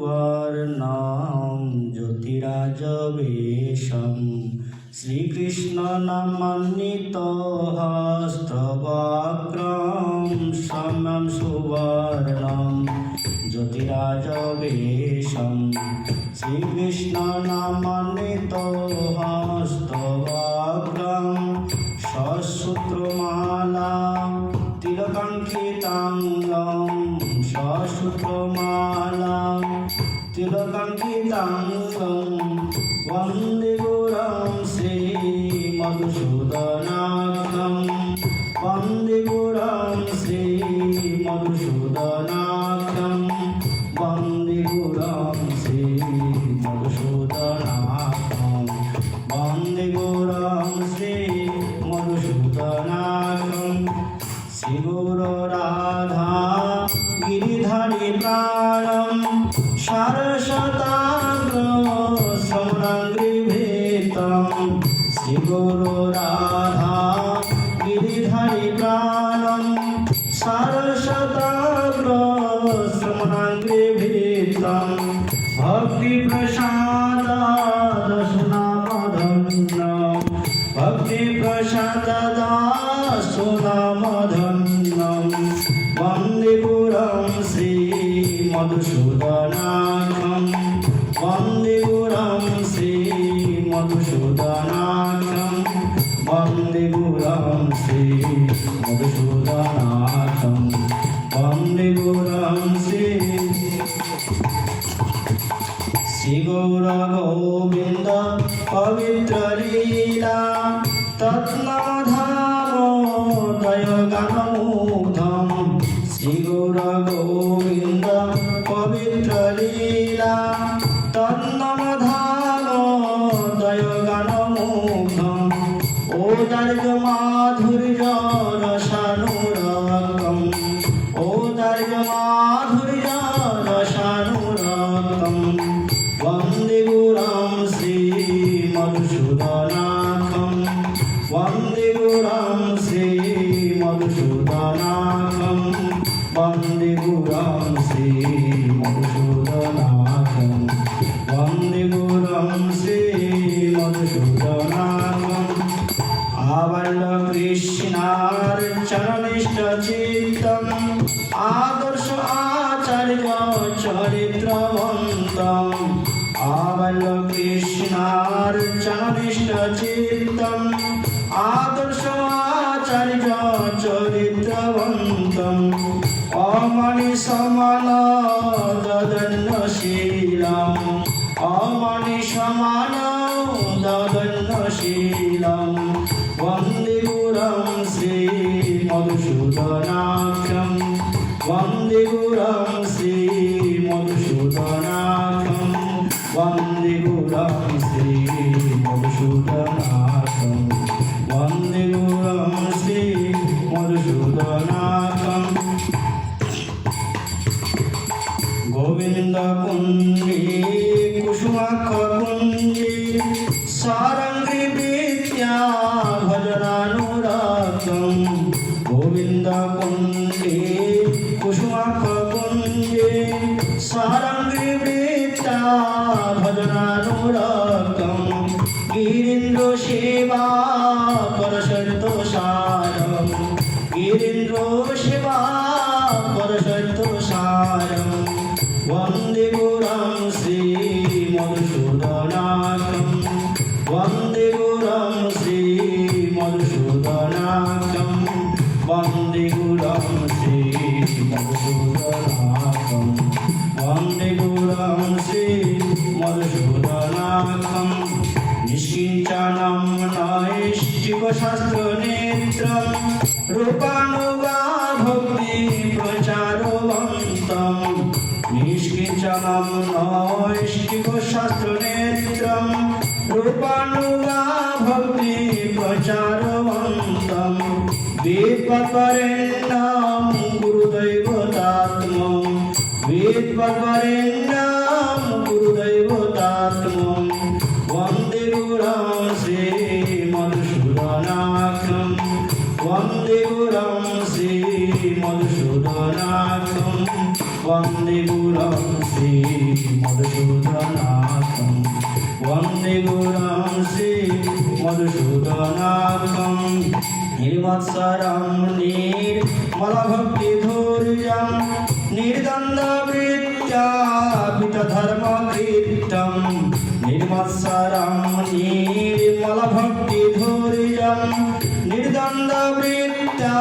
সুবর্ণম জ্যোতিরাজ বেশম শ্রীকৃষ্ণ নামান্বিত হস্তবক্রম সমম সুবর্ণম জ্যোতিরাজ বেশম শ্রীকৃষ্ণ নামান্বিত হস্তবক্রম সসূত্রমালা তিলকাঙ্কিতাঙ্গম সসূত্রমালা তিলকাঙ্কিতাঙ্গম বন্দে গুরুম শ্রী মধুসূদনাখ্যম বন্দে গুরুম শ্রী মধুসূদনাখ্যম বন্দে গুরুম শ্রী মধুসূদনাখ্যম বন্দে গুরুম শ্রী মধুসূদনাখ্যম শ্রী গুরু রাধা গিরিধারী প্রাণম সারসতাগ্র সমগ্রীভীতম শ্রী গুরু রাধা গিরিধারী প্রাণম সারসতাগ্র সমগ্রীভীতম ভক্তি প্রসাদ দশনামধন্য ভক্তি প্রসাদ দাসনামধন্য বন্দে গুরুম শ্রী মধুসূদনাখ্যম বন্দে গুরুম শ্রী মধুসূদনাখ্যম বন্দে গুরুম শ্রী মধুসূদনাখ্যম বন্দে গুরুম শ্রী শ্রী গৌর গোবিন্দ পবিত্র লীলা তৎনামধামোদয় গানমুগ্ধম শ্রী গৌর গোবিন্দ পবিত্র লীলা তৎনামধামোদয় গানমুগ্ধম ওদার্য মাধুর্য রসানুরকম ওদার্য মাধুর্য রসানুরকম বন্দে গুরুম শ্রী মধুসূদনাখ্যম বন্দে গুরুম শ্রী মধুসূদনাখ্যম বন্দে গুরুম শ্রী মধুসূদনাখ্যম বন্দে গুরুম শ্রী মধুসূদনাখ্যম আবল্ল কৃষ্ণার চরণিষ্ঠ চিত্তম আদর্শ আচার্য চরিত্রবন্তম আবল্ল কৃষ্ণার চরণিষ্ঠ চিত্তম আদর্শ আচার্য চরিত্রবন্তম অমণি সমান দদন্যশীলম অমণি সমান দদন্যশীলম বন্দে গুরুম শ্রী মধুসূদনাখ্যম বন্দে গুরুম শ্রী মধুসূদনাখ্যম বন্দে গুরুম শ্রী মধুসূদনাখ্যম বন্দে গুরুম শ্রী মধুসূদনাখ্যম গোবিন্দ কুঞ্জে কুসুমাক্ষ কুঞ্জে সারঙ্গী বিদ্যা ভজনানুরাগম গোবিন্দ কুঞ্জে কুসুমাক্ষ কুঞ্জে সারঙ্গী বিদ্যা ভজনানুরাগম গিরীন্দ্র সেবা পরসন্তোষারম গিরীন্দ্র সেবা পরসন্তোষারম বন্দে গুরুম শ্রী মধুসূদনাখ্যম বন্দে গুরুম শ্রী মধুসূদনাখ্যম বন্দে গুরুম শ্রী মধুসূদনাখ্যম বন্দে গুরুম শ্রী মধুসূদনাখ্যম নিষ্কিঞ্চনম নৈষ্ঠিক শাস্ত্র নেত্রম রূপানুগা ভক্তি প্রচারবন্তম নিষ্কিঞ্চনম নৈষ্ঠিক শাস্ত্র নেত্রম রূপানুগা ভক্তি প্রচারবন্তম বেদপরেণ্যম গুরুদৈবতাত্মম বেদপরেণ্যম গুরুদৈবতাত্মম বন্দে গুরুম শ্রী মধুসূদনাখ্যম বন্দে গুরুম শ্রী মধুসূদনাখ্যম वन्दे गुरुं श्री मधुसूदनाथं वन्दे गुरुं श्री मधुसूदनाथं निर्मत्सरं निर्मलभक्तिधुर्यं निर्द्वन्द्ववृत्त्या पितधर्मकृत्यं निर्मत्सरं निर्मलभक्तिधुर्यं निर्द्वन्द्ववृत्त्या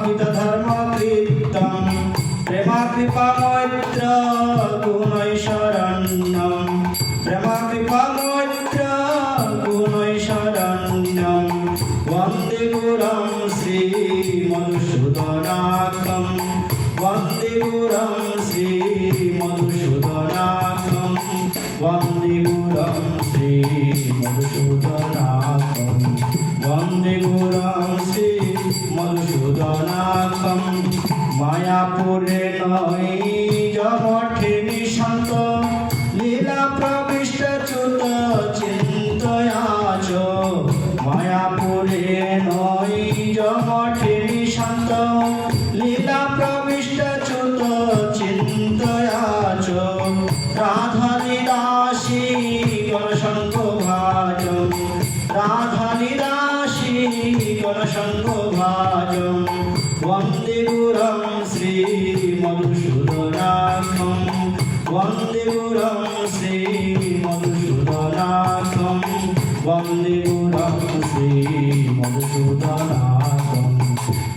पितधर्मकृत्यं प्रेमाकृपा मैत्र गुणैशरण्यं प्रेमाकृपा मैत्र गुणैशरण्यं वन्दे गुरुं श्री मधुसूदनाथं वन्दे गुरुं श्री मधुसूदनाथं वन्दे गुरुं श्री मधुसूदनाथं वन्दे गुरुं श्री मधुसूदनाथं मायापुरे नैजमठे निशान्त लीला प्रविष्टच्युत चिन्तया च मायापुरे नैजमठे निशान्त लीला प्रविष्टच्युत चिन्तया च राधानिदासी गणसङ्घभाजं राधानिदासी गणसङ्घभाजं वन्दे गुरुं श्री मधुसूदनाथं वन्दे गुरुं श्री मधुसूदनाथं वन्दे गुरुं श्री मधुसूदनाथं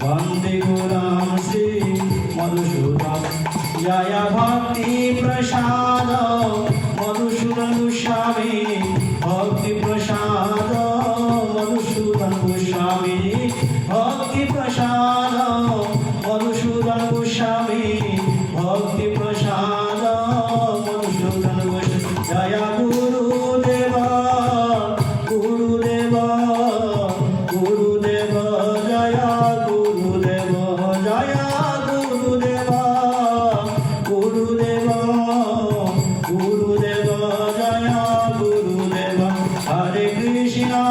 वन्दे गुरुं श्री मधुसूदनाथं जय भक्ति प्रसाद मधुसूदन गोस्वामी भक्ति प्रसाद मधुसूदन गोस्वामी भक्ति प्रसाद मधुसूदन गोस्वामी भक्ति प्रसाद मधुसूदन गोस्वामी जय गुरुदेव गुरुदेव गुरुदेव जय गुरुदेव जय गुरुदेव गुरुदेव गुरुदेव जय गुरुदेव हरे कृष्ण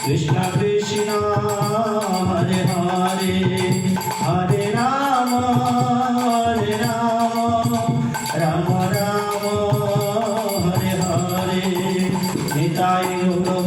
कृष्ण कृष्ण हरे हरे हरे राम राम राम हरे हरे निताय गौर